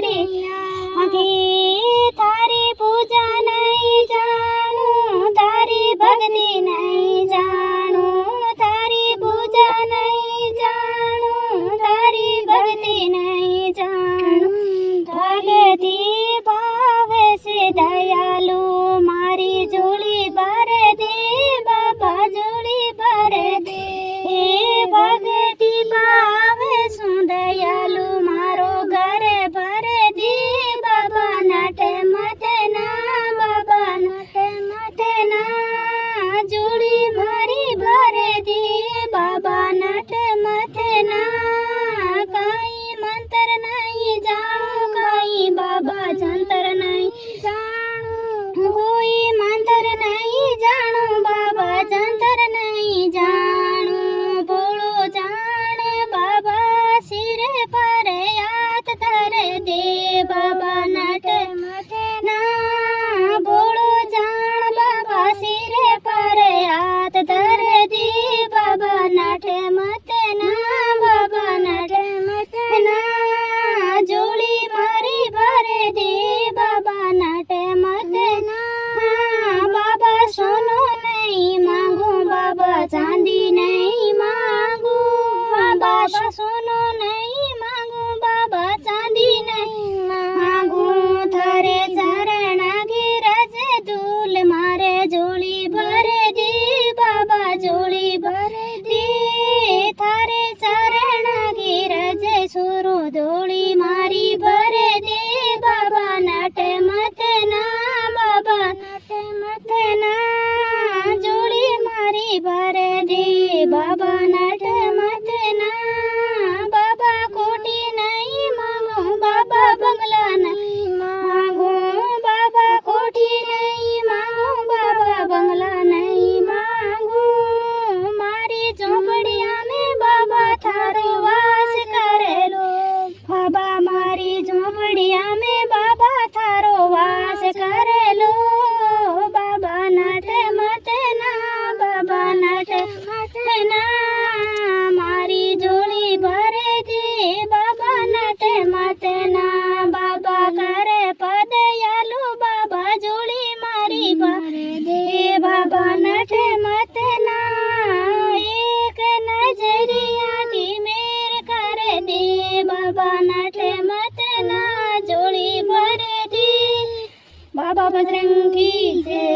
કરી તારી પૂજા નહીં જાણું તારી ભક્તિ નહીં જાણું તારી પૂજા નહીં જાણું તારી ભક્તિ નહીં જાણું ભગતી ભાવે છે દયાલુ મારી જોડી ભરે દે બાબા જોડી ભરે દે ભગતિ ભાવે શું દયાલુ મારો ઘરે ભરે દે બાબા નાટે મતે ના બાબા નાટે મતે ના જોડી મારી ભરે દે બાબા નાટે મતે ના કાઈ મંતર નહીં જાણું કાઈ બાબા જંતર નહીં જાણું કોઈ મંતર નહીં જાણું બાબા જંતર નહીં જાણું ભોળો જાણે બાબા શિરે પર હાથ ધરે દે બાબા નાટે મતે ના ભોળો જાણ બાબા શિરે પર હાથ ધરે દે બાબા નાટે મતે ના બાબા નાટે મતે ના જોડી મારી ભરે દે બાબા નાટે મતે ના બાબા સોનો નહીં માંગું બાબા ચાંદી નહીં માંગું બાબા સોનો નહીં માંગું બાબા ચાંદી નહીં માંગું તારે ચરણ ગિરજ ધૂલ મારે જોડી ભરે દે બાબા જોડી ભરે દે તારે ચરણ ગિરજ સુરો ધોળી મારી ભરે દે બાબા નાટે મતે ના બાબા નાટે મતે ના જોડી મારી ભરે દે બાબા નાટે મતે ના બાબા કોટી નહીં માંગું બાબા બંગલા નહીં માંગું બાબા કોટી નહીં માંગું બાબા બંગલા નહીં માંગું મારી ઝોપડિયા મેં બાબા થારો વાસ કરેલો બાબા મારી ઝોપડિયા મેં બાબા થારો વાસ કરેલો બાબા નાટે મતે ના બાબા નાટે મતે ના મારી જોડી ભરે દે બાબા નાટે મતે ના બાબા કરે પદયાલુ બાબા જોડી મારી ભરે દે બાબા નાટે મતે ના એક નજરિયાથી મેર કરે દે બાબા નાટે મતે ના જોડી ભરે દે બાબા બજરંગી જય